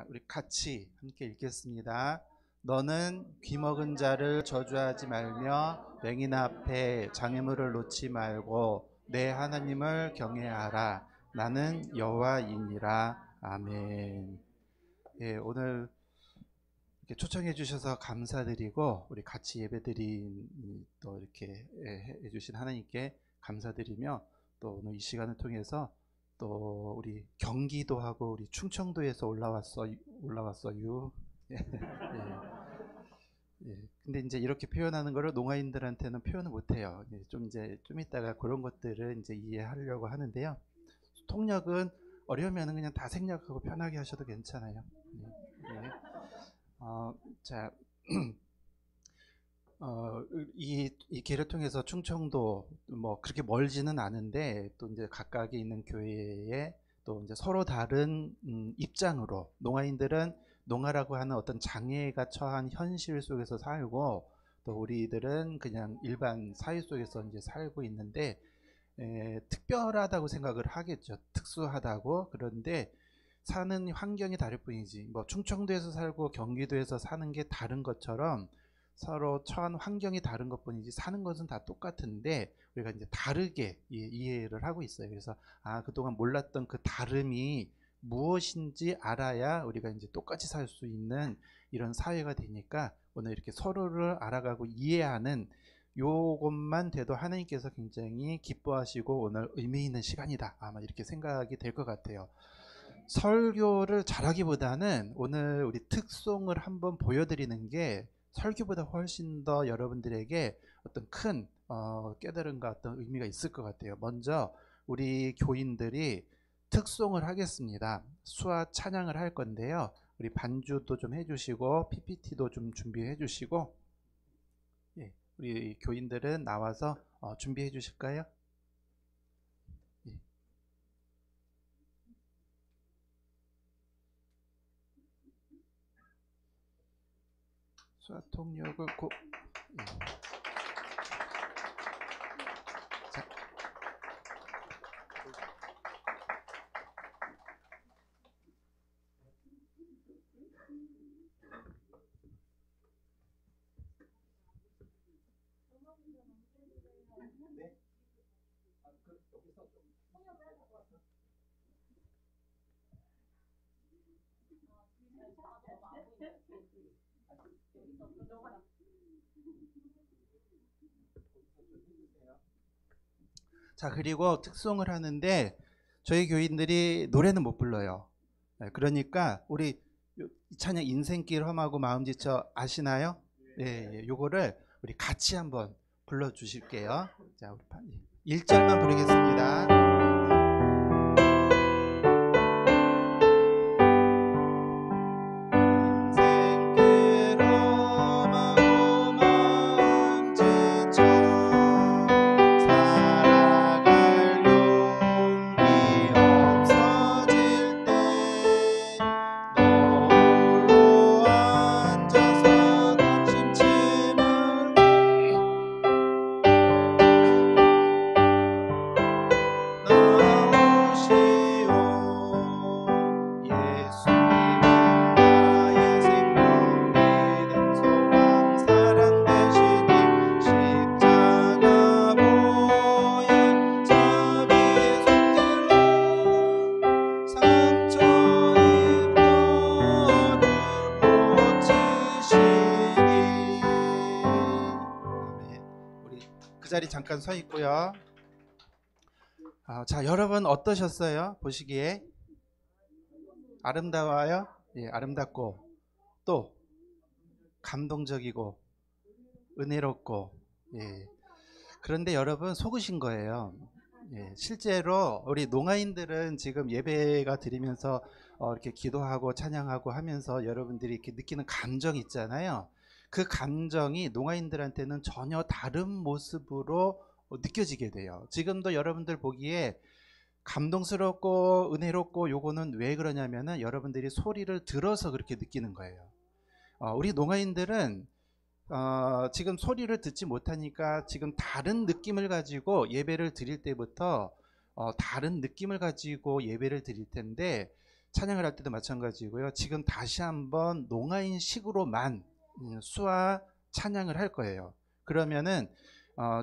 자, 우리 같이 함께 읽겠습니다. 너는 귀먹은 자를 저주하지 말며 맹인 앞에 장애물을 놓지 말고 내 하나님을 경외하라. 나는 여호와이니라. 아멘. 예, 오늘 이렇게 초청해 주셔서 감사드리고 우리 같이 예배드린 또 이렇게 해주신 하나님께 감사드리며 또 오늘 이 시간을 통해서 또 우리 경기도 하고 우리 충청도에서 올라왔어요. 예. 예. 근데 이제 이렇게 표현하는 거를 농아인들한테는 표현을 못 해요. 좀 이따가 그런 것들을 이제 이해하려고 하는데요. 통역은 어려우면 그냥 다 생략하고 편하게 하셔도 괜찮아요. 예. 자, 이 길을 통해서 충청도 뭐 그렇게 멀지는 않은데 또 이제 각각에 있는 교회에 또 이제 서로 다른 입장으로 농아인들은 농아라고 하는 어떤 장애가 처한 현실 속에서 살고 또 우리들은 그냥 일반 사회 속에서 이제 살고 있는데 특별하다고 생각을 하겠죠. 특수하다고. 그런데 사는 환경이 다를 뿐이지 뭐 충청도에서 살고 경기도에서 사는 게 다른 것처럼 서로 처한 환경이 다른 것 뿐이지 사는 것은 다 똑같은데 우리가 이제 다르게 이해를 하고 있어요. 그래서 그동안 몰랐던 그 다름이 무엇인지 알아야 우리가 이제 똑같이 살 수 있는 이런 사회가 되니까 오늘 이렇게 서로를 알아가고 이해하는 요것만 돼도 하나님께서 굉장히 기뻐하시고 오늘 의미 있는 시간이다 아마 이렇게 생각이 될 것 같아요. 설교를 잘하기보다는 오늘 우리 특송을 한번 보여드리는 게 설교보다 훨씬 더 여러분들에게 어떤 큰 깨달음과 어떤 의미가 있을 것 같아요. 먼저 우리 교인들이 특송을 하겠습니다. 수화 찬양을 할 건데요. 우리 반주도 좀 해주시고 PPT도 좀 준비해 주시고 우리 교인들은 나와서 준비해 주실까요? 수화 통역을 자. 자, 그리고 특송을 하는데 저희 교인들이 노래는 못 불러요. 그러니까 우리 이 찬양 인생길 험하고 마음 지쳐 아시나요? 예, 요거를 우리 같이 한번 불러 주실게요. 자, 우리 1절만 부르겠습니다. 자리 잠깐 서 있고요. 자, 여러분 어떠셨어요? 보시기에 아름다워요? 예, 아름답고 또 감동적이고 은혜롭고 예. 그런데 여러분 속으신 거예요. 예, 실제로 우리 농아인들은 지금 예배가 드리면서 이렇게 기도하고 찬양하고 하면서 여러분들이 이렇게 느끼는 감정이 있잖아요. 그 감정이 농아인들한테는 전혀 다른 모습으로 느껴지게 돼요. 지금도 여러분들 보기에 감동스럽고 은혜롭고 요거는 왜 그러냐면은 여러분들이 소리를 들어서 그렇게 느끼는 거예요. 우리 농아인들은 지금 소리를 듣지 못하니까 지금 다른 느낌을 가지고 예배를 드릴 때부터 다른 느낌을 가지고 예배를 드릴 텐데 찬양을 할 때도 마찬가지고요. 지금 다시 한번 농아인식으로만 수화 찬양을 할 거예요. 그러면은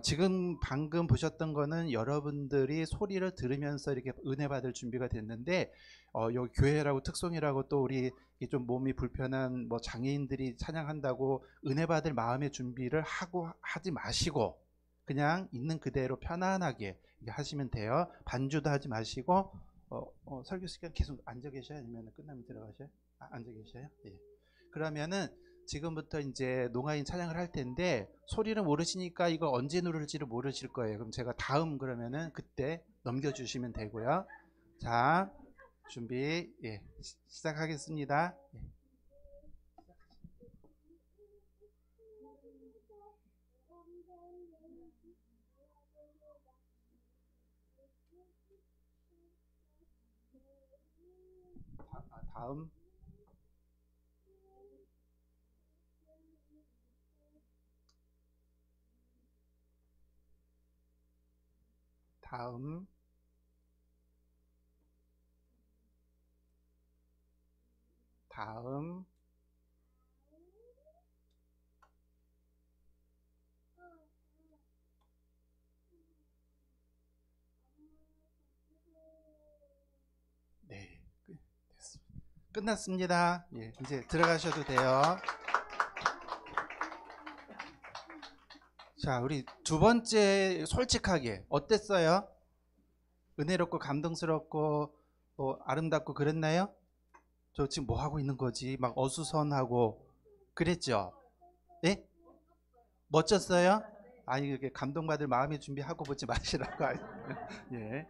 지금 방금 보셨던 거는 여러분들이 소리를 들으면서 이렇게 은혜 받을 준비가 됐는데, 여기 교회라고 특송이라고 또 우리 좀 몸이 불편한 뭐 장애인들이 찬양한다고 은혜 받을 마음의 준비를 하지 마시고 그냥 있는 그대로 편안하게 하시면 돼요. 반주도 하지 마시고 설교 시간 계속 앉아 계셔요? 아니면 끝나면 들어가셔요? 앉아 계셔요? 예. 그러면은 지금부터 이제 농아인 찬양을 할 텐데 소리를 모르시니까 이거 언제 누를지를 모르실 거예요. 그럼 제가 다음 그러면은 그때 넘겨주시면 되고요. 자, 준비, 예, 시작하겠습니다. 예. 다음. 다음. 다음. 네, 됐습니다. 끝났습니다. 예, 이제 들어가셔도 돼요. 자, 우리 두 번째 솔직하게 어땠어요? 은혜롭고 감동스럽고 아름답고 그랬나요? 저 지금 뭐 하고 있는 거지? 막 어수선하고 그랬죠? 예? 멋졌어요? 아니 이렇게 감동받을 마음의 준비하고 보지 마시라고. 예.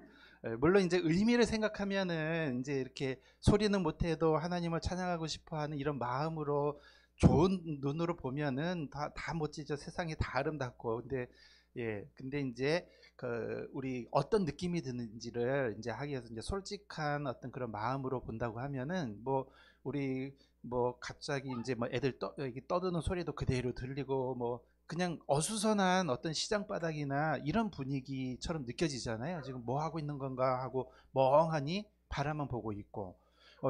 물론 이제 의미를 생각하면은 이제 이렇게 소리는 못해도 하나님을 찬양하고 싶어하는 이런 마음으로 좋은 눈으로 보면은 다 멋지죠. 세상이 다 아름답고. 근데 예, 근데 이제 그 우리 어떤 느낌이 드는지를 이제 하기 위해서 이제 솔직한 어떤 그런 마음으로 본다고 하면은 뭐 우리 뭐 갑자기 이제 뭐 애들 이렇게 떠드는 소리도 그대로 들리고 뭐 그냥 어수선한 어떤 시장 바닥이나 이런 분위기처럼 느껴지잖아요. 지금 뭐 하고 있는 건가 하고 멍하니 바라만 보고 있고,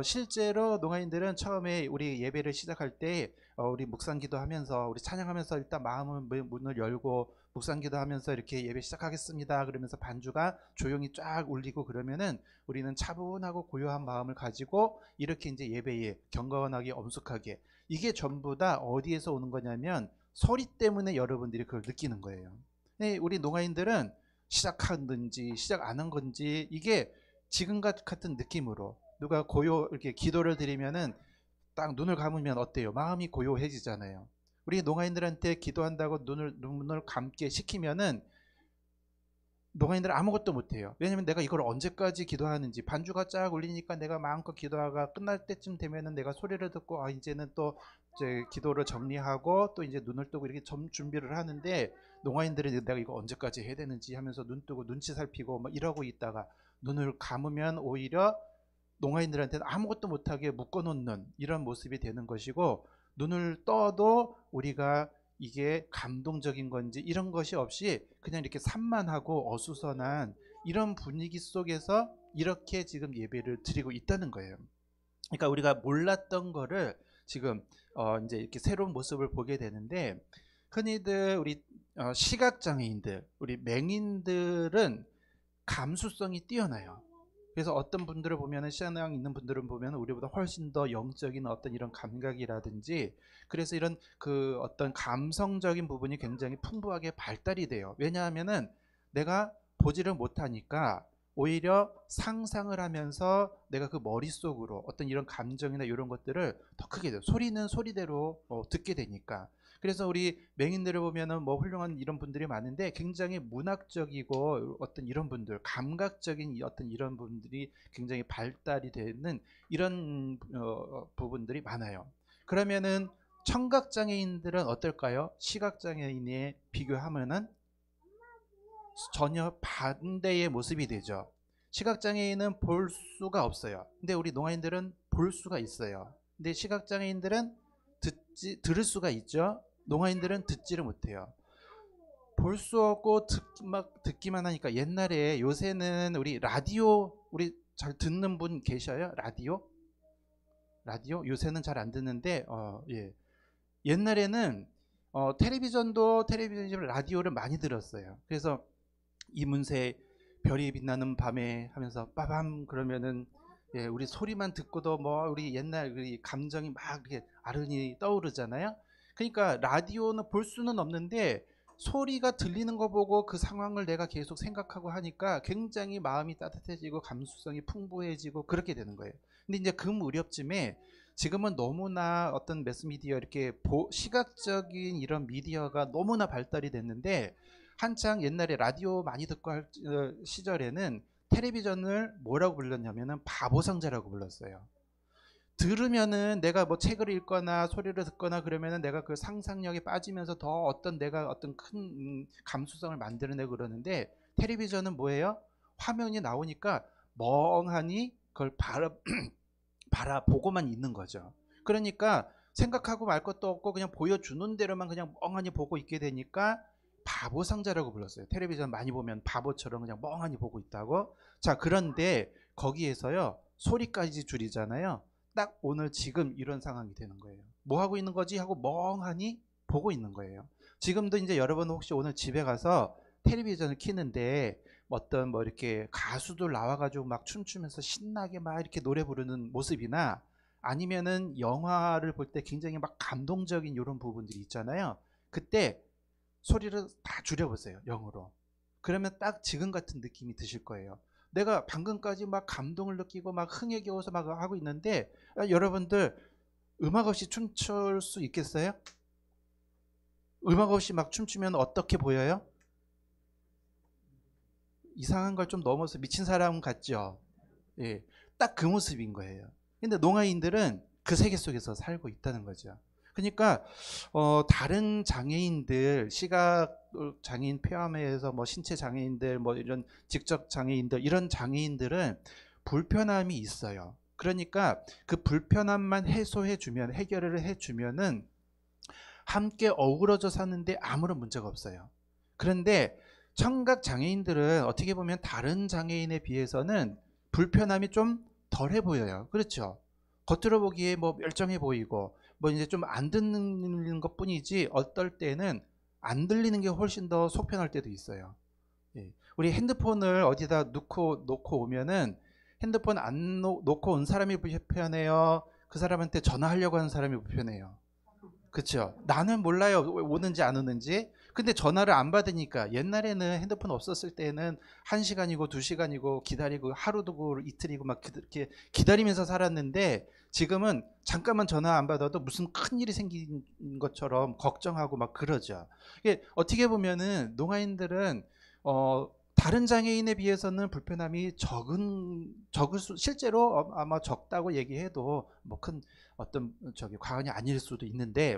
실제로 농아인들은 처음에 우리 예배를 시작할 때 우리 묵상기도 하면서 우리 찬양하면서 일단 마음을 문을 열고 묵상기도 하면서 이렇게 예배 시작하겠습니다 그러면서 반주가 조용히 쫙 울리고 그러면은 우리는 차분하고 고요한 마음을 가지고 이렇게 이제 예배에 경건하게 엄숙하게, 이게 전부 다 어디에서 오는 거냐면 소리 때문에 여러분들이 그걸 느끼는 거예요. 네, 우리 농아인들은 시작하든지 시작 안 한 건지 이게 지금 같은 느낌으로 누가 고요 이렇게 기도를 드리면은 딱 눈을 감으면 어때요? 마음이 고요해지잖아요. 우리 농아인들한테 기도한다고 눈을 감게 시키면은 농아인들은 아무것도 못해요. 왜냐면 내가 이걸 언제까지 기도하는지, 반주가 쫙 울리니까 내가 마음껏 기도하가 끝날 때쯤 되면은 내가 소리를 듣고 이제는 또 이제 기도를 정리하고 또 이제 눈을 뜨고 이렇게 준비를 하는데, 농아인들은 내가 이거 언제까지 해야 되는지 하면서 눈 뜨고 눈치 살피고 막 이러고 있다가 눈을 감으면 오히려 농아인들한테는 아무것도 못하게 묶어놓는 이런 모습이 되는 것이고, 눈을 떠도 우리가 이게 감동적인 건지 이런 것이 없이 그냥 이렇게 산만하고 어수선한 이런 분위기 속에서 이렇게 지금 예배를 드리고 있다는 거예요. 그러니까 우리가 몰랐던 거를 지금 이제 이렇게 새로운 모습을 보게 되는데, 흔히들 우리 시각장애인들, 우리 맹인들은 감수성이 뛰어나요. 그래서 어떤 분들을 보면은 시향 있는 분들은 보면 우리보다 훨씬 더 영적인 어떤 이런 감각이라든지, 그래서 이런 그 어떤 감성적인 부분이 굉장히 풍부하게 발달이 돼요. 왜냐하면은 내가 보지를 못하니까 오히려 상상을 하면서 내가 그 머릿속으로 어떤 이런 감정이나 이런 것들을 더 크게 돼요. 소리는 소리대로 듣게 되니까. 그래서 우리 맹인들을 보면은 뭐 훌륭한 이런 분들이 많은데 굉장히 문학적이고 어떤 이런 분들, 감각적인 어떤 이런 분들이 굉장히 발달이 되는 이런 부분들이 많아요. 그러면은 청각장애인들은 어떨까요? 시각장애인에 비교하면은 전혀 반대의 모습이 되죠. 시각장애인은 볼 수가 없어요. 근데 우리 농아인들은 볼 수가 있어요. 근데 시각장애인들은 들을 수가 있죠. 농아인들은 듣지를 못해요. 볼 수 없고 막 듣기만 하니까, 옛날에, 요새는 우리 라디오 우리 잘 듣는 분 계셔요? 라디오? 라디오 요새는 잘 안 듣는데 예. 옛날에는 텔레비전도 텔레비전 라디오를 많이 들었어요. 그래서 이문세 별이 빛나는 밤에 하면서 빠밤 그러면은 예, 우리 소리만 듣고도 뭐 우리 옛날 그 감정이 막 이렇게 아른이 떠오르잖아요. 그러니까 라디오는 볼 수는 없는데 소리가 들리는 거 보고 그 상황을 내가 계속 생각하고 하니까 굉장히 마음이 따뜻해지고 감수성이 풍부해지고 그렇게 되는 거예요. 근데 이제 그 무렵쯤에 지금은 너무나 어떤 매스미디어 이렇게 시각적인 이런 미디어가 너무나 발달이 됐는데 한창 옛날에 라디오 많이 듣고 할 시절에는 텔레비전을 뭐라고 불렀냐면은 바보상자라고 불렀어요. 들으면은 내가 뭐 책을 읽거나 소리를 듣거나 그러면은 내가 그 상상력에 빠지면서 더 어떤 내가 어떤 큰 감수성을 만들어내고 그러는데 텔레비전은 뭐예요? 화면이 나오니까 멍하니 그걸 바라보고만 있는 거죠. 그러니까 생각하고 말 것도 없고 그냥 보여주는 대로만 그냥 멍하니 보고 있게 되니까 바보상자라고 불렀어요. 텔레비전 많이 보면 바보처럼 그냥 멍하니 보고 있다고. 자, 그런데 거기에서요 소리까지 줄이잖아요. 딱 오늘 지금 이런 상황이 되는 거예요. 뭐 하고 있는 거지 하고 멍하니 보고 있는 거예요. 지금도 이제 여러분 혹시 오늘 집에 가서 텔레비전을 켜는데 어떤 뭐 이렇게 가수들 나와가지고 막 춤추면서 신나게 막 이렇게 노래 부르는 모습이나 아니면은 영화를 볼 때 굉장히 막 감동적인 이런 부분들이 있잖아요. 그때 소리를 다 줄여보세요. 0으로. 그러면 딱 지금 같은 느낌이 드실 거예요. 내가 방금까지 막 감동을 느끼고 막 흥에 겨워서 막 하고 있는데 여러분들 음악 없이 춤출 수 있겠어요? 음악 없이 막 춤추면 어떻게 보여요? 이상한 걸 좀 넘어서 미친 사람 같죠? 예, 딱 그 모습인 거예요. 근데 농아인들은 그 세계 속에서 살고 있다는 거죠. 그러니까 다른 장애인들, 시각 장애인 폐암에서 뭐 신체 장애인들, 뭐 이런 직접 장애인들, 이런 장애인들은 불편함이 있어요. 그러니까 그 불편함만 해소해 주면, 해결을 해 주면은 함께 어우러져 사는데 아무런 문제가 없어요. 그런데 청각 장애인들은 어떻게 보면 다른 장애인에 비해서는 불편함이 좀 덜해 보여요. 그렇죠? 겉으로 보기에 뭐 멸정해 보이고 뭐 이제 좀 안 듣는 것 뿐이지 어떨 때는 안 들리는 게 훨씬 더 속편할 때도 있어요. 예. 우리 핸드폰을 어디다 놓고 오면은 핸드폰 안 놓고 온 사람이 불편해요. 그 사람한테 전화하려고 하는 사람이 불편해요. 그쵸? 나는 몰라요. 오는지 안 오는지. 근데 전화를 안 받으니까 옛날에는 핸드폰 없었을 때는 1시간이고 2시간이고 기다리고 하루도 이틀이고 막 이렇게 기다리면서 살았는데 지금은 잠깐만 전화 안 받아도 무슨 큰일이 생긴 것처럼 걱정하고 막 그러죠. 이게 어떻게 보면은 농아인들은 다른 장애인에 비해서는 불편함이 적을 실제로 아마 적다고 얘기해도 뭐 큰 어떤 과언이 아닐 수도 있는데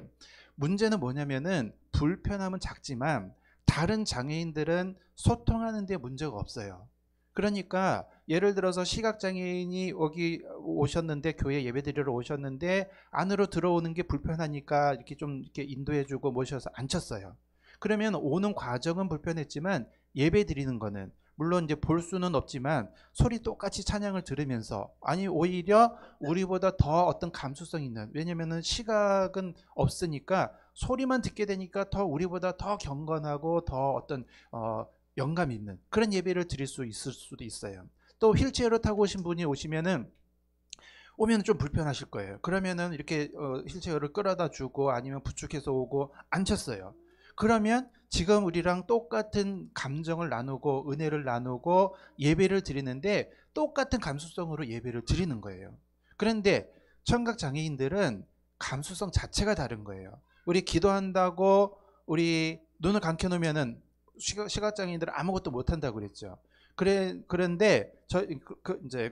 문제는 뭐냐면은 불편함은 작지만 다른 장애인들은 소통하는 데 문제가 없어요. 그러니까 예를 들어서 시각장애인이 여기 오셨는데 교회 예배드리러 오셨는데 안으로 들어오는 게 불편하니까 이렇게 좀 이렇게 인도해주고 모셔서 앉혔어요. 그러면 오는 과정은 불편했지만 예배 드리는 거는 물론 이제 볼 수는 없지만 소리 똑같이 찬양을 들으면서 아니 오히려 우리보다 더 어떤 감수성 있는 왜냐면은 시각은 없으니까 소리만 듣게 되니까 더 우리보다 더 경건하고 더 어떤 영감 있는 그런 예배를 드릴 수 있을 수도 있어요. 또 휠체어로 타고 오신 분이 오시면은 좀 불편하실 거예요. 그러면은 이렇게 휠체어를 끌어다 주고 아니면 부축해서 오고 앉혔어요. 그러면 지금 우리랑 똑같은 감정을 나누고 은혜를 나누고 예배를 드리는데 똑같은 감수성으로 예배를 드리는 거예요. 그런데 청각 장애인들은 감수성 자체가 다른 거예요. 우리 기도한다고 우리 눈을 감겨 놓으면은 시각 장애인들은 아무것도 못 한다고 그랬죠. 그런데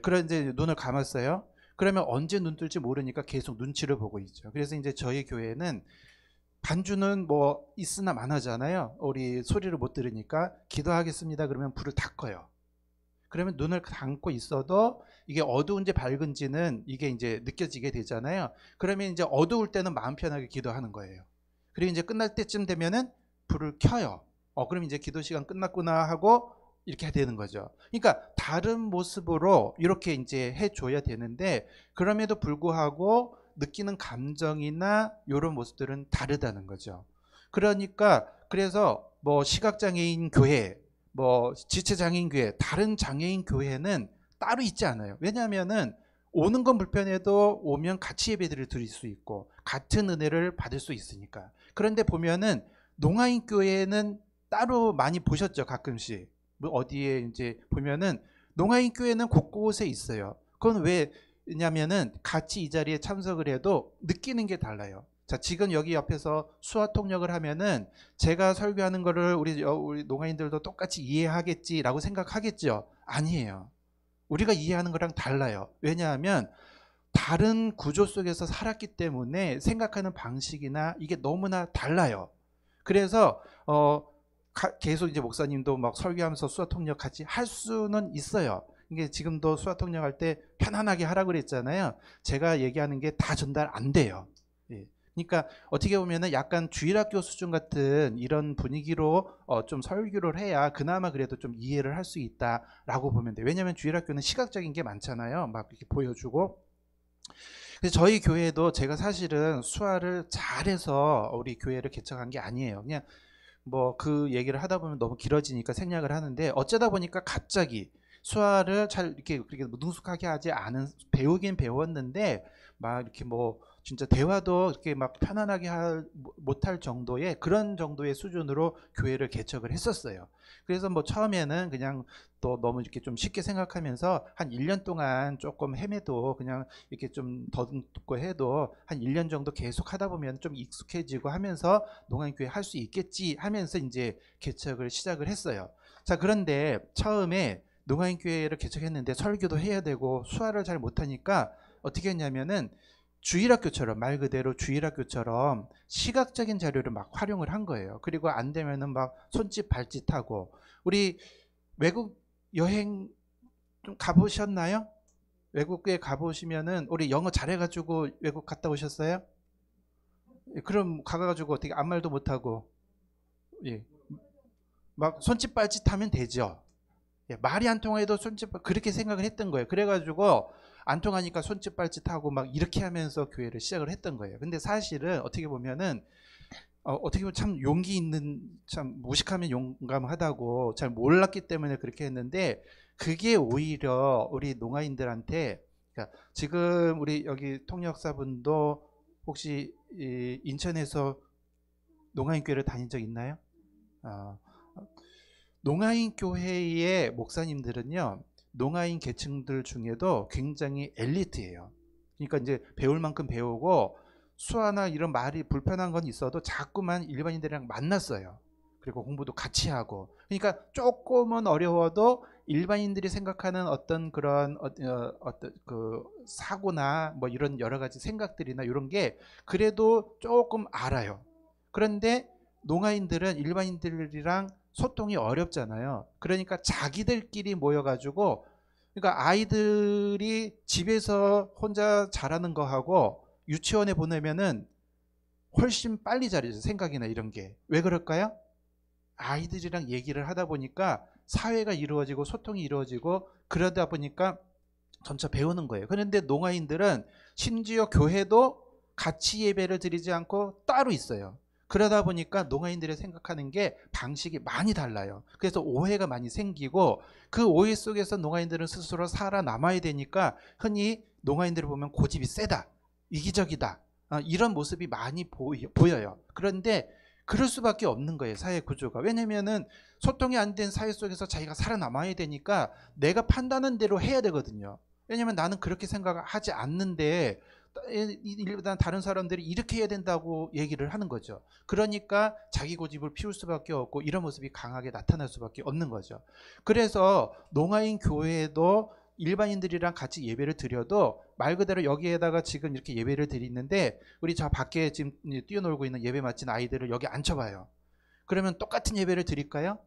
그런데 눈을 감았어요. 그러면 언제 눈 뜰지 모르니까 계속 눈치를 보고 있죠. 그래서 이제 저희 교회는 반주는 뭐 있으나 마나잖아요. 우리 소리를 못 들으니까 기도하겠습니다. 그러면 불을 다 꺼요. 그러면 눈을 감고 있어도 이게 어두운지 밝은지는 이게 이제 느껴지게 되잖아요. 그러면 이제 어두울 때는 마음 편하게 기도하는 거예요. 그리고 이제 끝날 때쯤 되면은 불을 켜요. 그럼 이제 기도 시간 끝났구나 하고 이렇게 되는 거죠. 그러니까 다른 모습으로 이렇게 이제 해줘야 되는데, 그럼에도 불구하고 느끼는 감정이나 이런 모습들은 다르다는 거죠. 그러니까 그래서 뭐 시각장애인 교회, 뭐 지체장애인 교회, 다른 장애인 교회는 따로 있지 않아요. 왜냐하면은 오는 건 불편해도 오면 같이 예배들을 드릴 수 있고 같은 은혜를 받을 수 있으니까. 그런데 보면은 농아인 교회는 따로 많이 보셨죠, 가끔씩. 뭐 어디에 이제 보면은 농아인 교회는 곳곳에 있어요. 그건 왜냐면은 같이 이 자리에 참석을 해도 느끼는 게 달라요. 자, 지금 여기 옆에서 수화 통역을 하면은 제가 설교하는 거를 우리 농아인들도 똑같이 이해하겠지라고 생각하겠죠? 아니에요. 우리가 이해하는 거랑 달라요. 왜냐하면 다른 구조 속에서 살았기 때문에 생각하는 방식이나 이게 너무나 달라요. 그래서 계속 이제 목사님도 막 설교하면서 수화 통역 같이 할 수는 있어요. 이게 지금도 수화 통역할 때 편안하게 하라고 그랬잖아요. 제가 얘기하는 게 다 전달 안 돼요. 예. 그러니까 어떻게 보면은 약간 주일학교 수준 같은 이런 분위기로 좀 설교를 해야 그나마 그래도 좀 이해를 할 수 있다라고 보면 돼요. 왜냐하면 주일학교는 시각적인 게 많잖아요. 막 이렇게 보여주고. 그래서 저희 교회도 제가 사실은 수화를 잘해서 우리 교회를 개척한 게 아니에요. 그냥 뭐 그 얘기를 하다 보면 너무 길어지니까 생략을 하는데, 어쩌다 보니까 갑자기 수화를 잘 이렇게 그렇게 능숙하게 하지 않은, 배우긴 배웠는데 막 이렇게 뭐 진짜 대화도 이렇게 막 편안하게 못할 정도의 그런 정도의 수준으로 교회를 개척을 했었어요. 그래서 뭐 처음에는 그냥 또 너무 이렇게 좀 쉽게 생각하면서 한 1년 동안 조금 헤매도 그냥 이렇게 좀 더듬고 해도 한 1년 정도 계속 하다 보면 좀 익숙해지고 하면서 농안교회 할 수 있겠지 하면서 이제 개척을 시작을 했어요. 자, 그런데 처음에 농안교회를 개척했는데 설교도 해야 되고 수화를 잘 못하니까 어떻게 했냐면은 주일학교처럼, 말 그대로 주일학교처럼 시각적인 자료를 막 활용을 한 거예요. 그리고 안 되면은 막 손짓 발짓하고. 우리 외국 여행 좀 가보셨나요? 외국에 가보시면은 우리 영어 잘해가지고 외국 갔다 오셨어요? 예, 그럼 가가지고 어떻게 아무 말도 못하고, 예, 막 손짓 발짓하면 되죠. 예, 말이 안 통해도 그렇게 생각을 했던 거예요. 그래가지고 안 통하니까 손짓 발짓하고 막 이렇게 하면서 교회를 시작을 했던 거예요. 근데 사실은 어떻게 보면은 어떻게 보면 참 용기 있는, 참 무식하면 용감하다고 잘 몰랐기 때문에 그렇게 했는데, 그게 오히려 우리 농아인들한테, 그러니까 지금 우리 여기 통역사분도 혹시 인천에서 농아인 교회를 다닌 적 있나요? 어, 농아인 교회의 목사님들은요, 농아인 계층들 중에도 굉장히 엘리트예요. 그러니까 이제 배울 만큼 배우고 수화나 이런 말이 불편한 건 있어도 자꾸만 일반인들이랑 만났어요. 그리고 공부도 같이 하고. 그러니까 조금은 어려워도 일반인들이 생각하는 어떤 그런 어떤 그 사고나 뭐 이런 여러 가지 생각들이나 이런 게 그래도 조금 알아요. 그런데 농아인들은 일반인들이랑 소통이 어렵잖아요. 그러니까 자기들끼리 모여가지고, 그러니까 아이들이 집에서 혼자 잘하는 거하고 유치원에 보내면은 훨씬 빨리 자라죠. 생각이나 이런 게. 왜 그럴까요? 아이들이랑 얘기를 하다 보니까 사회가 이루어지고 소통이 이루어지고 그러다 보니까 점차 배우는 거예요. 그런데 농아인들은 심지어 교회도 같이 예배를 드리지 않고 따로 있어요. 그러다 보니까 농아인들이 생각하는 게 방식이 많이 달라요. 그래서 오해가 많이 생기고, 그 오해 속에서 농아인들은 스스로 살아남아야 되니까 흔히 농아인들을 보면 고집이 세다, 이기적이다, 이런 모습이 많이 보여요. 그런데 그럴 수밖에 없는 거예요, 사회 구조가. 왜냐면은 소통이 안 된 사회 속에서 자기가 살아남아야 되니까 내가 판단한 대로 해야 되거든요. 왜냐면 나는 그렇게 생각하지 않는데 일단 다른 사람들이 이렇게 해야 된다고 얘기를 하는 거죠. 그러니까 자기 고집을 피울 수밖에 없고 이런 모습이 강하게 나타날 수밖에 없는 거죠. 그래서 농아인 교회에도 일반인들이랑 같이 예배를 드려도 말 그대로 여기에다가 지금 이렇게 예배를 드리는데, 우리 저 밖에 지금 뛰어놀고 있는 예배 마친 아이들을 여기 앉혀봐요. 그러면 똑같은 예배를 드릴까요?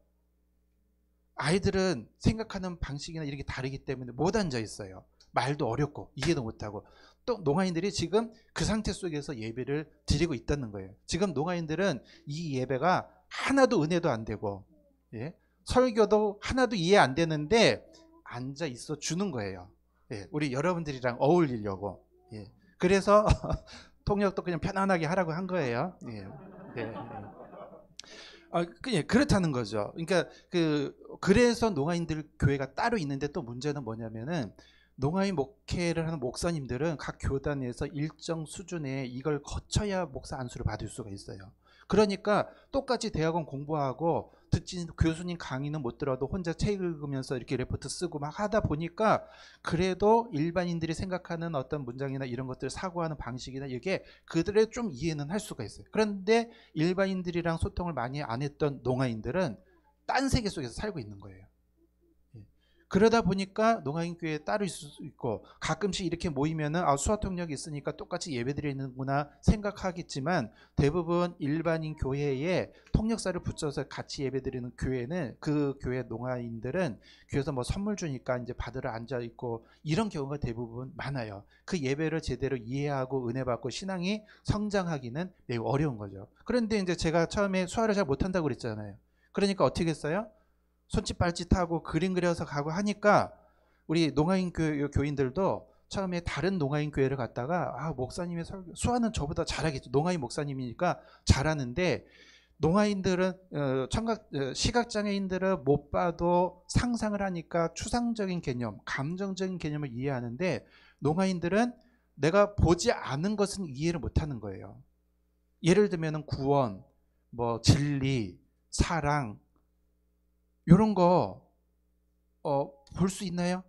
아이들은 생각하는 방식이나 이런 게 다르기 때문에 못 앉아 있어요. 말도 어렵고 이해도 못하고. 또 농아인들이 지금 그 상태 속에서 예배를 드리고 있다는 거예요. 지금 농아인들은 이 예배가 하나도 은혜도 안 되고, 예? 설교도 하나도 이해 안 되는데 앉아 있어 주는 거예요. 예, 우리 여러분들이랑 어울리려고. 예, 그래서 통역도 그냥 편안하게 하라고 한 거예요. 예, 네. 그렇다는 거죠. 그러니까 그래서 농아인들 교회가 따로 있는데, 또 문제는 뭐냐면은 농아인 목회를 하는 목사님들은 각 교단에서 일정 수준의 이걸 거쳐야 목사 안수를 받을 수가 있어요. 그러니까 똑같이 대학원 공부하고 듣지 교수님 강의는 못 들어도 혼자 책 읽으면서 이렇게 레포트 쓰고 막 하다 보니까 그래도 일반인들이 생각하는 어떤 문장이나 이런 것들 사고하는 방식이나 이게 그들의 좀 이해는 할 수가 있어요. 그런데 일반인들이랑 소통을 많이 안 했던 농아인들은 딴 세계 속에서 살고 있는 거예요. 그러다 보니까 농아인 교회에 따로 있을 수 있고, 가끔씩 이렇게 모이면은 수화 통역이 있으니까 똑같이 예배드리는구나 생각하겠지만, 대부분 일반인 교회에 통역사를 붙여서 같이 예배드리는 교회는, 그 교회 농아인들은 교회에서 뭐 선물 주니까 이제 받으러 앉아 있고 이런 경우가 대부분 많아요. 그 예배를 제대로 이해하고 은혜 받고 신앙이 성장하기는 매우 어려운 거죠. 그런데 이제 제가 처음에 수화를 잘 못한다고 그랬잖아요. 그러니까 어떻게 했어요? 손짓 발짓하고 그림 그려서 가고 하니까 우리 농아인 교인들도 처음에 다른 농아인 교회를 갔다가 목사님의 설교, 수아는 저보다 잘하겠죠. 농아인 목사님이니까 잘하는데, 농아인들은 시각장애인들은 못 봐도 상상을 하니까 추상적인 개념, 감정적인 개념을 이해하는데, 농아인들은 내가 보지 않은 것은 이해를 못하는 거예요. 예를 들면 구원, 뭐 진리, 사랑, 이런 거 볼 수 있나요?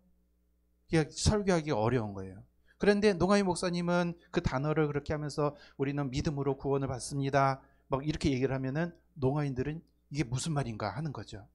설교하기 어려운 거예요. 그런데 농아인 목사님은 그 단어를 그렇게 하면서 우리는 믿음으로 구원을 받습니다, 막 이렇게 얘기를 하면은 농아인들은 이게 무슨 말인가 하는 거죠.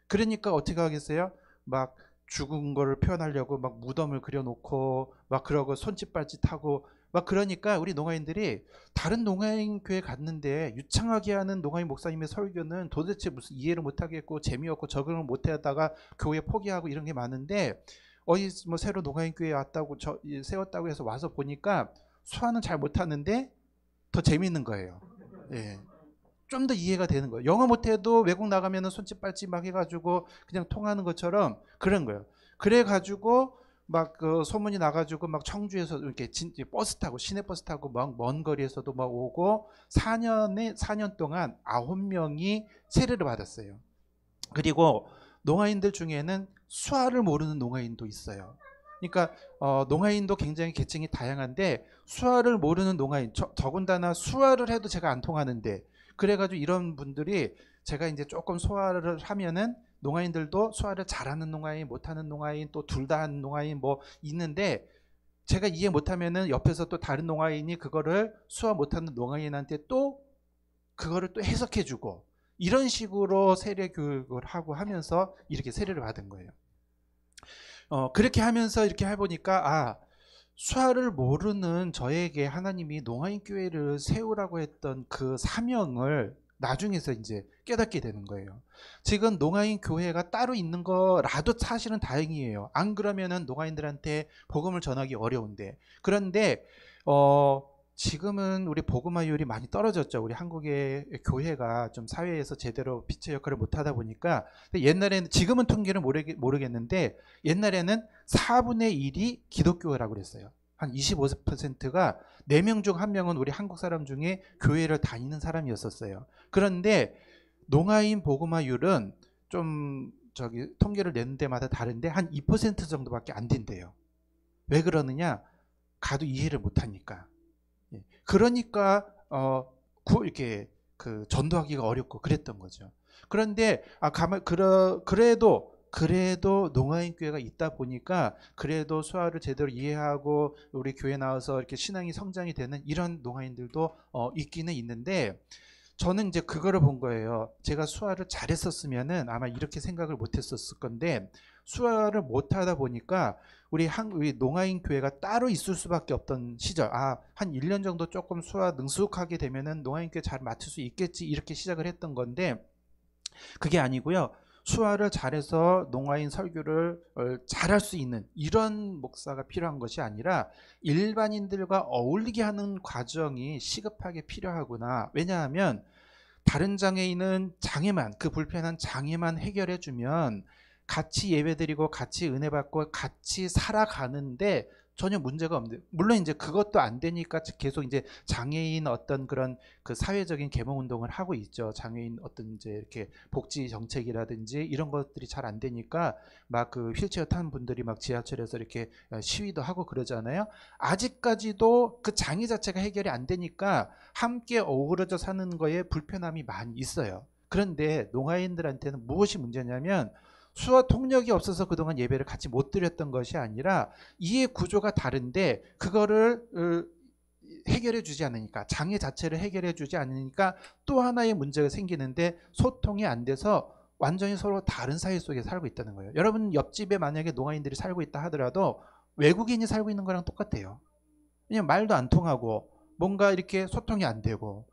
그러니까 어떻게 하겠어요? 막 죽은 거를 표현하려고 막 무덤을 그려놓고 막 그러고 손짓 발짓하고 막, 그러니까 우리 농아인들이 다른 농아인 교회 갔는데 유창하게 하는 농아인 목사님의 설교는 도대체 무슨 이해를 못하겠고 재미없고 적응을 못하다가 교회 포기하고 이런 게 많은데, 어디 뭐 새로 농아인 교회 왔다고 세웠다고 해서 와서 보니까 수화는 잘 못하는데 더 재미있는 거예요. 예. 좀 더 이해가 되는 거예요. 영어 못해도 외국 나가면은 손짓 발짓 막 해가지고 그냥 통하는 것처럼 그런 거예요. 그래가지고 막 소문이 나가지고 막 청주에서 이렇게 버스 타고, 시내 버스 타고 막 먼 거리에서도 막 오고, 4년 동안 9명이 세례를 받았어요. 그리고 농아인들 중에는 수화를 모르는 농아인도 있어요. 그러니까 농아인도 굉장히 계층이 다양한데, 수화를 모르는 농아인, 더군다나 수화를 해도 제가 안 통하는데, 그래가지고 이런 분들이 제가 이제 조금 소화를 하면은, 농아인들도 소화를 잘하는 농아인, 못하는 농아인, 또 둘 다 하는 농아인 뭐 있는데, 제가 이해 못하면은 옆에서 또 다른 농아인이 그거를 수화 못하는 농아인한테 또 그거를 또 해석해주고, 이런 식으로 세례 교육을 하고 하면서 이렇게 세례를 받은 거예요. 그렇게 하면서 이렇게 해보니까 수화를 모르는 저에게 하나님이 농아인 교회를 세우라고 했던 그 사명을 나중에서 이제 깨닫게 되는 거예요. 지금 농아인 교회가 따로 있는 거라도 사실은 다행이에요. 안 그러면은 농아인들한테 복음을 전하기 어려운데. 그런데 지금은 우리 복음화율이 많이 떨어졌죠. 우리 한국의 교회가 좀 사회에서 제대로 빛의 역할을 못하다 보니까. 옛날에는, 지금은 통계를 모르겠는데 옛날에는 4분의 1이 기독교라고 그랬어요. 한 25%가 4명 중 1명은 우리 한국 사람 중에 교회를 다니는 사람이었었어요. 그런데 농아인 복음화율은 좀 통계를 내는 데마다 다른데 한 2% 정도밖에 안 된대요. 왜 그러느냐? 가도 이해를 못하니까. 그러니까 이렇게 전도하기가 어렵고 그랬던 거죠. 그런데 그래도 농아인 교회가 있다 보니까 그래도 수화를 제대로 이해하고 우리 교회 나와서 이렇게 신앙이 성장이 되는 이런 농아인들도 있기는 있는데, 저는 이제 그거를 본 거예요. 제가 수화를 잘했었으면은 아마 이렇게 생각을 못했었을 건데, 수화를 못하다 보니까 우리 농아인 교회가 따로 있을 수밖에 없던 시절, 한 1년 정도 조금 수화 능숙하게 되면은 농아인 교회 잘 맡을 수 있겠지, 이렇게 시작을 했던 건데, 그게 아니고요. 수화를 잘해서 농아인 설교를 잘할 수 있는 이런 목사가 필요한 것이 아니라, 일반인들과 어울리게 하는 과정이 시급하게 필요하구나. 왜냐하면 다른 장애인은 그 불편한 장애만 해결해 주면 같이 예배드리고 같이 은혜 받고 같이 살아가는데 전혀 문제가 없는데, 물론 이제 그것도 안 되니까 계속 이제 장애인 어떤 그런 그 사회적인 계몽 운동을 하고 있죠. 장애인 어떤 이제 이렇게 복지 정책이라든지 이런 것들이 잘 안 되니까 막 그 휠체어 타는 분들이 막 지하철에서 이렇게 시위도 하고 그러잖아요. 아직까지도 그 장애 자체가 해결이 안 되니까 함께 어우러져 사는 거에 불편함이 많이 있어요. 그런데 농아인들한테는 무엇이 문제냐면, 수어 통역이 없어서 그동안 예배를 같이 못 드렸던 것이 아니라 이해 구조가 다른데 그거를 해결해 주지 않으니까, 장애 자체를 해결해 주지 않으니까 또 하나의 문제가 생기는데, 소통이 안 돼서 완전히 서로 다른 사회 속에 살고 있다는 거예요. 여러분 옆집에 만약에 농아인들이 살고 있다 하더라도 외국인이 살고 있는 거랑 똑같아요. 그냥 말도 안 통하고 뭔가 이렇게 소통이 안 되고.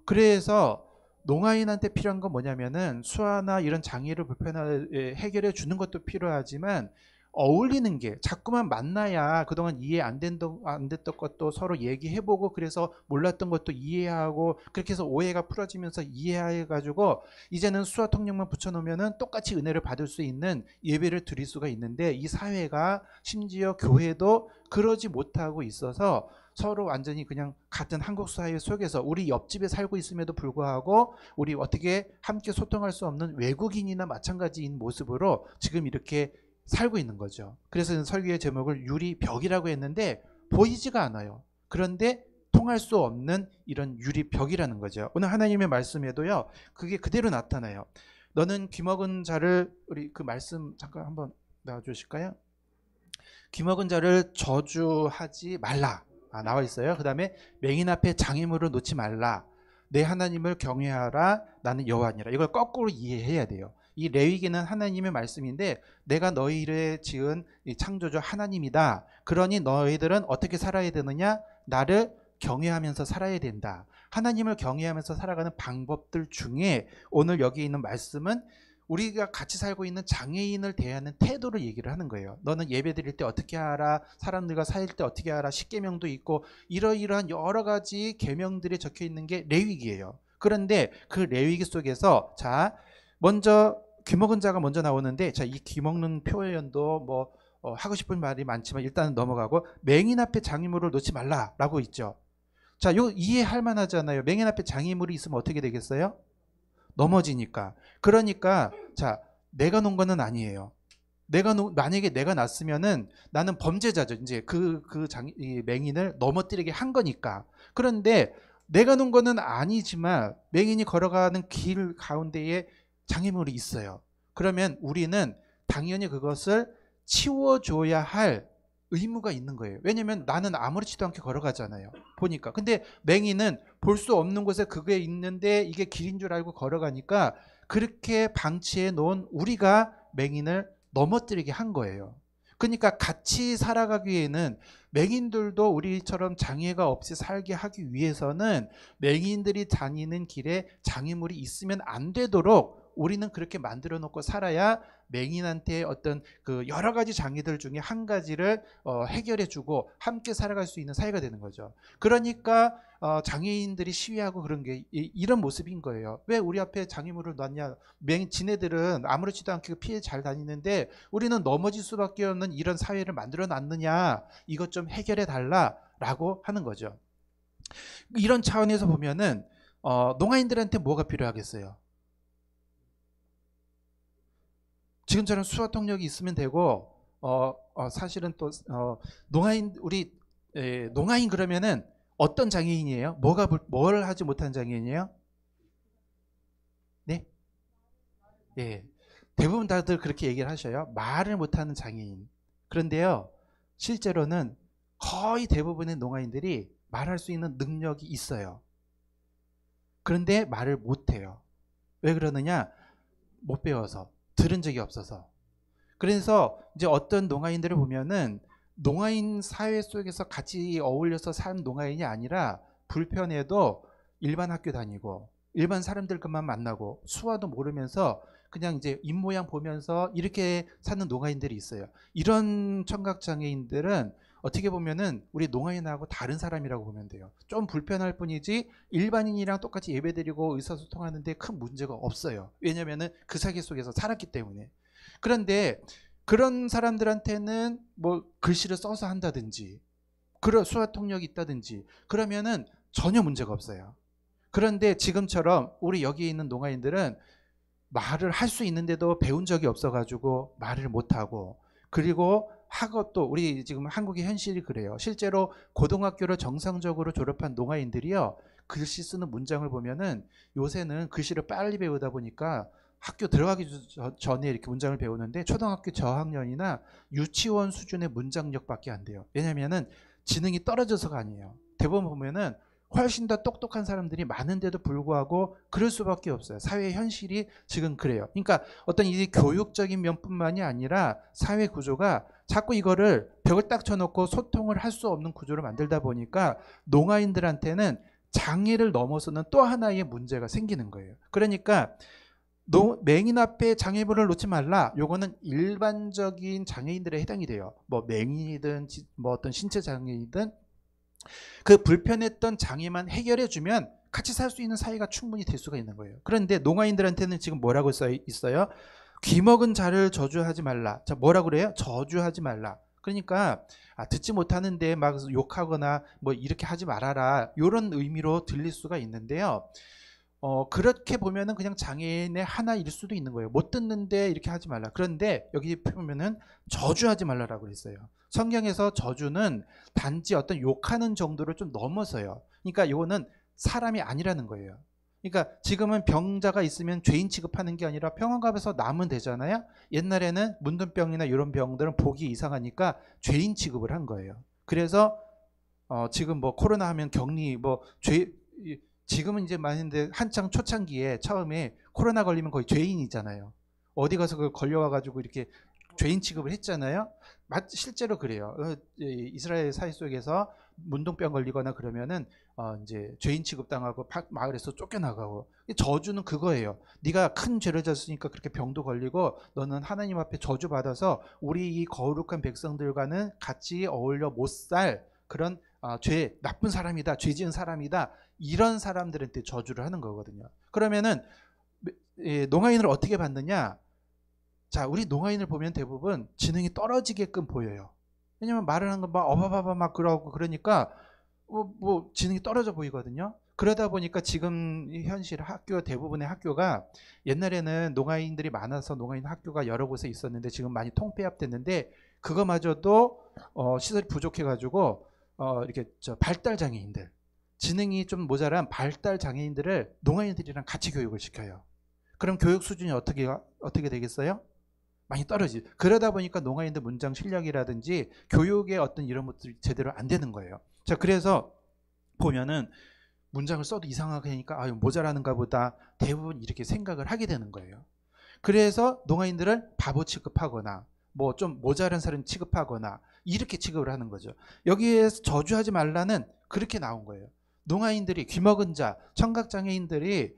그래서 농아인한테 필요한 건 뭐냐면은 수아나 이런 장애를 불편하게 해결해 주는 것도 필요하지만, 어울리는 게, 자꾸만 만나야 그동안 이해 안 됐던 것도 서로 얘기해보고, 그래서 몰랐던 것도 이해하고, 그렇게 해서 오해가 풀어지면서 이해해가지고 이제는 수아 통역만 붙여놓으면은 똑같이 은혜를 받을 수 있는 예배를 드릴 수가 있는데, 이 사회가, 심지어 교회도 그러지 못하고 있어서 서로 완전히 그냥 같은 한국 사회 속에서 우리 옆집에 살고 있음에도 불구하고 우리 어떻게 함께 소통할 수 없는 외국인이나 마찬가지인 모습으로 지금 이렇게 살고 있는 거죠. 그래서 설교의 제목을 유리벽이라고 했는데 보이지가 않아요. 그런데 통할 수 없는 이런 유리벽이라는 거죠. 오늘 하나님의 말씀에도요, 그게 그대로 나타나요. 너는 귀먹은 자를, 우리 그 말씀 잠깐 한번 나와주실까요? 귀먹은 자를 저주하지 말라. 나와 있어요. 그 다음에 맹인 앞에 장애물을 놓지 말라. 내 하나님을 경외하라. 나는 여호와니라. 이걸 거꾸로 이해해야 돼요. 이 레위기는 하나님의 말씀인데, 내가 너희를 지은 이 창조주 하나님이다. 그러니 너희들은 어떻게 살아야 되느냐? 나를 경외하면서 살아야 된다. 하나님을 경외하면서 살아가는 방법들 중에 오늘 여기 있는 말씀은 우리가 같이 살고 있는 장애인을 대하는 태도를 얘기를 하는 거예요. 너는 예배 드릴 때 어떻게 하라, 사람들과 사귈 때 어떻게 하라, 십계명도 있고 이러이러한 여러 가지 계명들이 적혀 있는 게 레위기예요. 그런데 그 레위기 속에서, 자, 먼저 귀먹은 자가 먼저 나오는데, 자, 이 귀먹는 표현도 뭐 하고 싶은 말이 많지만 일단은 넘어가고, 맹인 앞에 장애물을 놓지 말라라고 있죠. 자, 요 이해할 만하잖아요. 맹인 앞에 장애물이 있으면 어떻게 되겠어요? 넘어지니까. 그러니까 자, 내가 놓은 거는 아니에요. 만약에 내가 났으면은 나는 범죄자죠. 이제 이 맹인을 넘어뜨리게 한 거니까. 그런데 내가 놓은 거는 아니지만 맹인이 걸어가는 길 가운데에 장애물이 있어요. 그러면 우리는 당연히 그것을 치워줘야 할 의무가 있는 거예요. 왜냐면 나는 아무렇지도 않게 걸어가잖아요. 보니까. 근데 맹인은 볼 수 없는 곳에 그게 있는데 이게 길인 줄 알고 걸어가니까 그렇게 방치해 놓은 우리가 맹인을 넘어뜨리게 한 거예요. 그러니까 같이 살아가기 위해는, 맹인들도 우리처럼 장애가 없이 살게 하기 위해서는 맹인들이 다니는 길에 장애물이 있으면 안 되도록 우리는 그렇게 만들어 놓고 살아야 맹인한테 어떤 그 여러 가지 장애들 중에 한 가지를 해결해 주고 함께 살아갈 수 있는 사회가 되는 거죠. 그러니까 장애인들이 시위하고 그런 게 이런 모습인 거예요. 왜 우리 앞에 장애물을 놨냐? 지네들은 아무렇지도 않게 피해 잘 다니는데 우리는 넘어질 수밖에 없는 이런 사회를 만들어 놨느냐? 이것 좀 해결해 달라라고 하는 거죠. 이런 차원에서 보면은 농아인들한테 뭐가 필요하겠어요? 지금처럼 수어 통역이 있으면 되고, 사실은 또 농아인, 우리 농아인 그러면은 어떤 장애인이에요? 뭘 하지 못한 장애인이에요? 네, 예, 대부분 다들 그렇게 얘기를 하셔요. 말을 못하는 장애인. 그런데요, 실제로는 거의 대부분의 농아인들이 말할 수 있는 능력이 있어요. 그런데 말을 못해요. 왜 그러느냐? 못 배워서, 들은 적이 없어서. 그래서 이제 어떤 농아인들을 보면은 농아인 사회 속에서 같이 어울려서 사는 농아인이 아니라 불편해도 일반 학교 다니고 일반 사람들과만 만나고 수화도 모르면서 그냥 이제 입모양 보면서 이렇게 사는 농아인들이 있어요. 이런 청각장애인들은 어떻게 보면은 우리 농아인하고 다른 사람이라고 보면 돼요. 좀 불편할 뿐이지 일반인이랑 똑같이 예배드리고 의사소통하는데 큰 문제가 없어요. 왜냐면은 그 사회 속에서 살았기 때문에. 그런데 그런 사람들한테는 뭐 글씨를 써서 한다든지 그런 수화 통역이 있다든지 그러면은 전혀 문제가 없어요. 그런데 지금처럼 우리 여기 있는 농아인들은 말을 할 수 있는데도 배운 적이 없어가지고 말을 못하고, 그리고 학업도 우리 지금 한국의 현실이 그래요. 실제로 고등학교를 정상적으로 졸업한 농아인들이요, 글씨 쓰는 문장을 보면은 요새는 글씨를 빨리 배우다 보니까 학교 들어가기 전에 이렇게 문장을 배우는데 초등학교 저학년이나 유치원 수준의 문장력밖에 안 돼요. 왜냐면은 지능이 떨어져서가 아니에요. 대부분 보면은 훨씬 더 똑똑한 사람들이 많은데도 불구하고 그럴 수밖에 없어요. 사회 현실이 지금 그래요. 그러니까 어떤 이 교육적인 면뿐만이 아니라 사회 구조가 자꾸 이거를 벽을 딱 쳐놓고 소통을 할 수 없는 구조를 만들다 보니까 농아인들한테는 장애를 넘어서는 또 하나의 문제가 생기는 거예요. 그러니까 맹인 앞에 장애물을 놓지 말라. 요거는 일반적인 장애인들에 해당이 돼요. 뭐 맹인이든 뭐 어떤 신체 장애이든 그 불편했던 장애만 해결해주면 같이 살 수 있는 사이가 충분히 될 수가 있는 거예요. 그런데 농아인들한테는 지금 뭐라고 써 있어요? 귀먹은 자를 저주하지 말라. 자, 뭐라고 그래요? 저주하지 말라. 그러니까 듣지 못하는데 막 욕하거나 뭐 이렇게 하지 말아라, 이런 의미로 들릴 수가 있는데요. 그렇게 보면은 그냥 장애인의 하나일 수도 있는 거예요. 못 듣는데 이렇게 하지 말라. 그런데 여기 보면은 저주하지 말라라고 했어요. 성경에서 저주는 단지 어떤 욕하는 정도를 좀 넘어서요. 그러니까 이거는 사람이 아니라는 거예요. 그러니까 지금은 병자가 있으면 죄인 취급하는 게 아니라 병원가에서 나으면 되잖아요. 옛날에는 문둥병이나 이런 병들은 보기 이상하니까 죄인 취급을 한 거예요. 그래서 지금 뭐 코로나 하면 격리 지금은 이제 많은데 한창 초창기에 처음에 코로나 걸리면 거의 죄인이잖아요. 어디 가서 그걸 걸려와가지고 이렇게 죄인 취급을 했잖아요. 실제로 그래요. 이스라엘 사회 속에서 문둥병 걸리거나 그러면은 이제 죄인 취급당하고 마을에서 쫓겨나가고, 저주는 그거예요. 네가 큰 죄를 졌으니까 그렇게 병도 걸리고 너는 하나님 앞에 저주 받아서 우리 이 거룩한 백성들과는 같이 어울려 못 살 그런 나쁜 사람이다, 죄 지은 사람이다, 이런 사람들한테 저주를 하는 거거든요. 그러면은 농아인을 어떻게 받느냐? 자, 우리 농아인을 보면 대부분 지능이 떨어지게끔 보여요. 왜냐면 말을 하는 거 막 어바바바 막 그러고 그러니까 뭐 지능이 떨어져 보이거든요. 그러다 보니까 지금 현실 학교 대부분의 학교가, 옛날에는 농아인들이 많아서 농아인 학교가 여러 곳에 있었는데 지금 많이 통폐합됐는데 그거마저도 시설이 부족해가지고 이렇게 발달 장애인들, 지능이 좀 모자란 발달 장애인들을 농아인들이랑 같이 교육을 시켜요. 그럼 교육 수준이 어떻게 되겠어요? 많이 떨어지죠. 그러다 보니까 농아인들 문장 실력이라든지 교육의 어떤 이런 것들이 제대로 안 되는 거예요. 자, 그래서 보면은 문장을 써도 이상하게 하니까 모자라는가 보다, 대부분 이렇게 생각을 하게 되는 거예요. 그래서 농아인들을 바보 취급하거나 뭐 좀 모자란 사람 취급하거나 이렇게 취급을 하는 거죠. 여기에서 저주하지 말라는 그렇게 나온 거예요. 농아인들이, 귀먹은 자, 청각장애인들이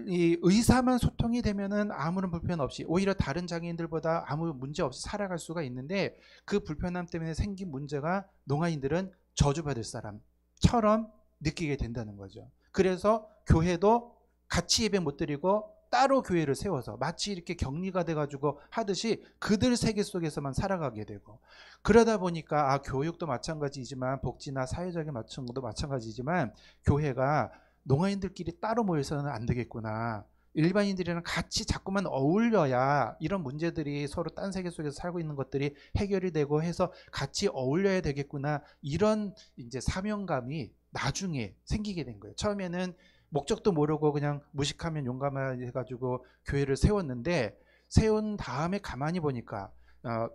이 의사만 소통이 되면은 아무런 불편 없이 오히려 다른 장애인들보다 아무 문제 없이 살아갈 수가 있는데, 그 불편함 때문에 생긴 문제가 농아인들은 저주받을 사람처럼 느끼게 된다는 거죠. 그래서 교회도 같이 예배 못 드리고 따로 교회를 세워서 마치 이렇게 격리가 돼가지고 하듯이 그들 세계 속에서만 살아가게 되고, 그러다 보니까 교육도 마찬가지지만 복지나 사회적인 것도 마찬가지지만 교회가 농아인들끼리 따로 모여서는 안 되겠구나, 일반인들이랑 같이 자꾸만 어울려야 이런 문제들이 서로 딴 세계 속에서 살고 있는 것들이 해결이 되고 해서 같이 어울려야 되겠구나, 이런 이제 사명감이 나중에 생기게 된 거예요. 처음에는 목적도 모르고 그냥 무식하면 용감하게 해가지고 교회를 세웠는데, 세운 다음에 가만히 보니까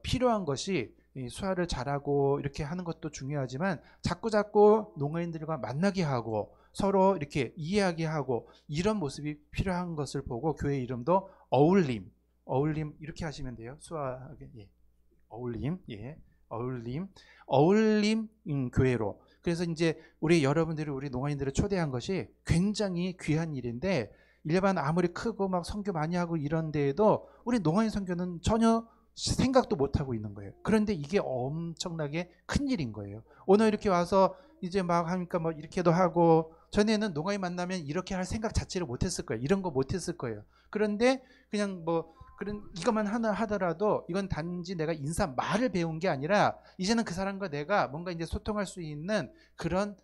필요한 것이 수화를 잘하고 이렇게 하는 것도 중요하지만 자꾸 농아인들과 만나게 하고 서로 이렇게 이해하게 하고 이런 모습이 필요한 것을 보고 교회 이름도 어울림 이렇게 하시면 돼요. 수화하게, 예. 어울림, 예. 어울림 교회로. 그래서 이제 우리 여러분들이 우리 농아인들을 초대한 것이 굉장히 귀한 일인데, 일반 아무리 크고 막 선교 많이 하고 이런 데에도 우리 농아인 선교는 전혀 생각도 못 하고 있는 거예요. 그런데 이게 엄청나게 큰 일인 거예요. 오늘 이렇게 와서 이제 막 하니까 뭐 이렇게도 하고, 전에는 농아인 만나면 이렇게 할 생각 자체를 못 했을 거예요. 이런 거 못 했을 거예요. 그런데 그냥 뭐 그런 이것만 하나 하더라도 이건 단지 내가 인사 말을 배운 게 아니라 이제는 그 사람과 내가 뭔가 이제 소통할 수 있는 그런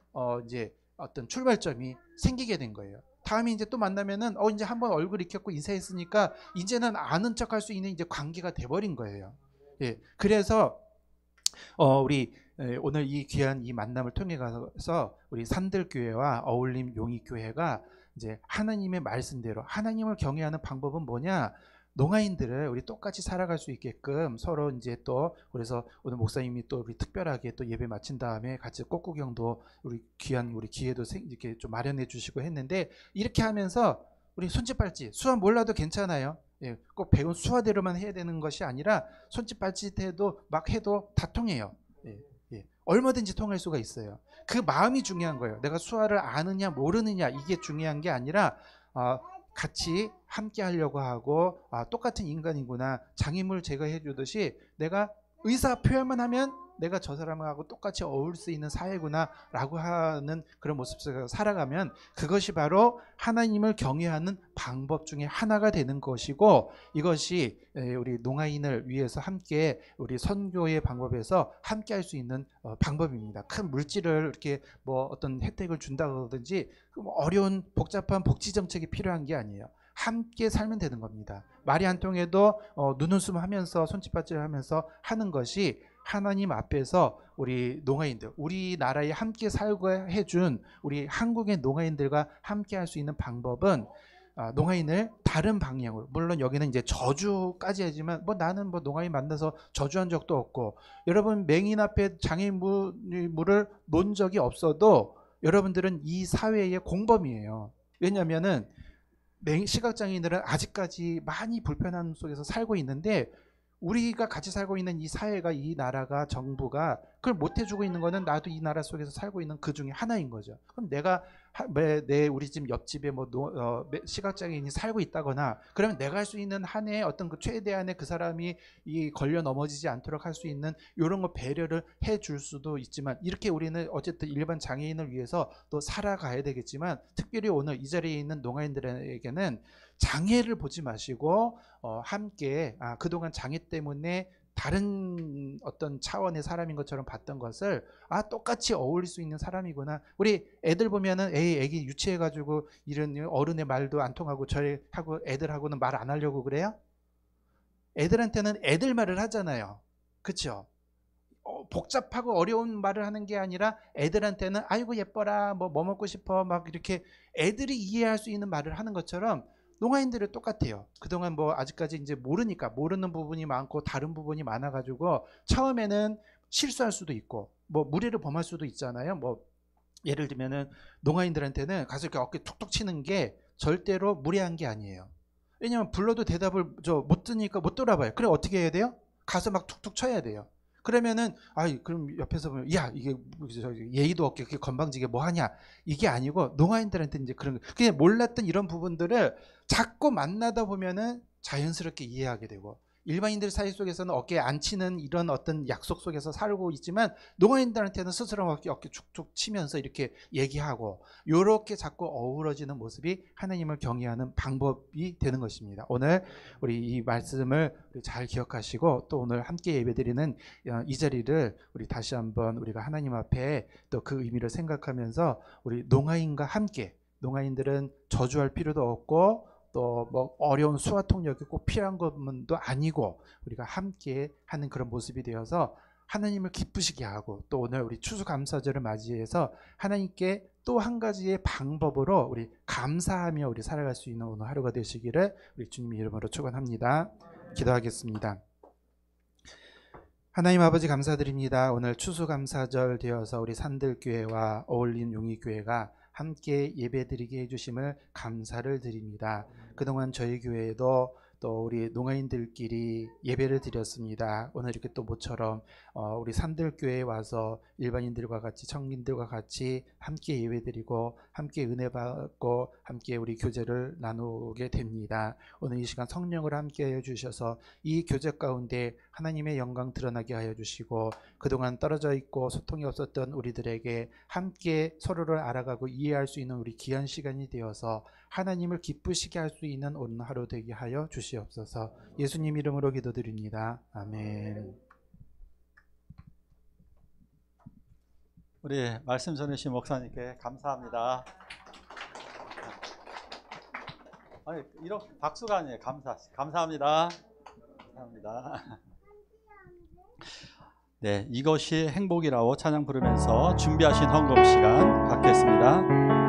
이제 어떤 출발점이 생기게 된 거예요. 다음에 이제 또 만나면은 이제 한번 얼굴 익혔고 인사했으니까 이제는 아는 척할 수 있는 이제 관계가 돼버린 거예요. 예, 그래서 우리 오늘 이 귀한 이 만남을 통해 가서 우리 산들교회와 어울림 용의교회가 이제 하나님의 말씀대로 하나님을 경외하는 방법은 뭐냐? 농아인들을 우리 똑같이 살아갈 수 있게끔 서로 이제 또 그래서 오늘 목사님이 또 우리 특별하게 또 예배 마친 다음에 같이 꽃구경도 우리 귀한 우리 기회도 이렇게 좀 마련해 주시고 했는데 이렇게 하면서 우리 손짓 발짓 수화 몰라도 괜찮아요. 예, 꼭 배운 수화대로만 해야 되는 것이 아니라 손짓 발짓 해도 막 해도 다 통해요. 예, 예. 얼마든지 통할 수가 있어요. 그 마음이 중요한 거예요. 내가 수화를 아느냐 모르느냐 이게 중요한 게 아니라 같이 함께 하려고 하고 똑같은 인간이구나 장애물 제거해 주듯이 내가 의사 표현만 하면 내가 저 사람하고 똑같이 어울릴 수 있는 사회구나 라고 하는 그런 모습 속에서 살아가면 그것이 바로 하나님을 경외하는 방법 중에 하나가 되는 것이고 이것이 우리 농아인을 위해서 함께 우리 선교의 방법에서 함께 할 수 있는 방법입니다. 큰 물질을 이렇게 뭐 어떤 혜택을 준다든지 어려운 복잡한 복지 정책이 필요한 게 아니에요. 함께 살면 되는 겁니다. 말이 안 통해도 눈웃음 하면서 손짓발짓을 하면서 하는 것이 하나님 앞에서 우리 농아인들 우리나라에 함께 살고 해준 우리 한국의 농아인들과 함께 할 수 있는 방법은 농아인을 다른 방향으로 물론 여기는 이제 저주까지 하지만 뭐 나는 뭐 농아인 만나서 저주한 적도 없고 여러분 맹인 앞에 장애물을 놓은 적이 없어도 여러분들은 이 사회의 공범이에요. 왜냐하면은 시각장애인들은 아직까지 많이 불편함 속에서 살고 있는데 우리가 같이 살고 있는 이 사회가 이 나라가 정부가 그걸 못 해주고 있는 거는 나도 이 나라 속에서 살고 있는 그 중에 하나인 거죠. 그럼 내가 우리 집 옆집에 뭐 시각장애인이 살고 있다거나 그러면 내가 할 수 있는 한의 어떤 그 최대한의 그 사람이 이 걸려 넘어지지 않도록 할 수 있는 이런 거 배려를 해줄 수도 있지만 이렇게 우리는 어쨌든 일반 장애인을 위해서 또 살아가야 되겠지만 특별히 오늘 이 자리에 있는 농아인들에게는 장애를 보지 마시고 함께 그동안 장애 때문에 다른 어떤 차원의 사람인 것처럼 봤던 것을 똑같이 어울릴 수 있는 사람이구나. 우리 애들 보면은 애기 유치해가지고 이런 어른의 말도 안 통하고 저하고 애들하고는 말 안 하려고 그래요? 애들한테는 애들 말을 하잖아요. 그렇죠? 복잡하고 어려운 말을 하는 게 아니라 애들한테는 아이고 예뻐라 뭐 먹고 싶어 막 이렇게 애들이 이해할 수 있는 말을 하는 것처럼 농아인들은 똑같아요. 그동안 뭐 아직까지 이제 모르니까 모르는 부분이 많고 다른 부분이 많아가지고 처음에는 실수할 수도 있고 뭐 무례를 범할 수도 있잖아요. 뭐 예를 들면은 농아인들한테는 가서 이렇게 어깨 툭툭 치는 게 절대로 무례한 게 아니에요. 왜냐면 불러도 대답을 못 듣니까 못 돌아봐요. 그래 어떻게 해야 돼요? 가서 막 툭툭 쳐야 돼요. 그러면은 그럼 옆에서 보면 야 이게 예의도 없게 그렇게 건방지게 뭐 하냐 이게 아니고 농아인들한테 이제 그런 그냥 몰랐던 이런 부분들을 자꾸 만나다 보면은 자연스럽게 이해하게 되고 일반인들 사이 속에서는 어깨에 안 치는 이런 어떤 약속 속에서 살고 있지만 농아인들한테는 스스로 어깨 축축 치면서 이렇게 얘기하고 이렇게 자꾸 어우러지는 모습이 하나님을 경외하는 방법이 되는 것입니다. 오늘 우리 이 말씀을 잘 기억하시고 또 오늘 함께 예배드리는 이 자리를 우리 다시 한번 우리가 하나님 앞에 또 그 의미를 생각하면서 우리 농아인과 함께 농아인들은 저주할 필요도 없고 또 뭐 어려운 수화 통역이 꼭 필요한 것도 아니고 우리가 함께 하는 그런 모습이 되어서 하나님을 기쁘시게 하고 또 오늘 우리 추수감사절을 맞이해서 하나님께 또 한 가지의 방법으로 우리 감사하며 우리 살아갈 수 있는 오늘 하루가 되시기를 우리 주님의 이름으로 축원합니다. 기도하겠습니다. 하나님 아버지 감사드립니다. 오늘 추수감사절 되어서 우리 산들교회와 어울린 용의교회가 함께 예배드리게 해주심을 감사를 드립니다. 그동안 저희 교회에도 또 우리 농아인들끼리 예배를 드렸습니다. 오늘 이렇게 또 모처럼 우리 산들교회에 와서 일반인들과 같이 청민들과 같이 함께 예배드리고 함께 은혜 받고 함께 우리 교제를 나누게 됩니다. 오늘 이 시간 성령을 함께 해주셔서 이 교제 가운데 하나님의 영광 드러나게 하여 주시고 그동안 떨어져 있고 소통이 없었던 우리들에게 함께 서로를 알아가고 이해할 수 있는 우리 귀한 시간이 되어서 하나님을 기쁘시게 할 수 있는 오늘 하루 되게 하여 주시옵소서. 주시옵소서. 예수님 이름으로 기도드립니다. 아멘. 우리 말씀 전해주신 목사님께 감사합니다. 아니, 이렇게 박수가 아니에요. 감사합니다. 감사합니다. 네, 이것이 행복이라고 찬양 부르면서 준비하신 헌금 시간 갖겠습니다.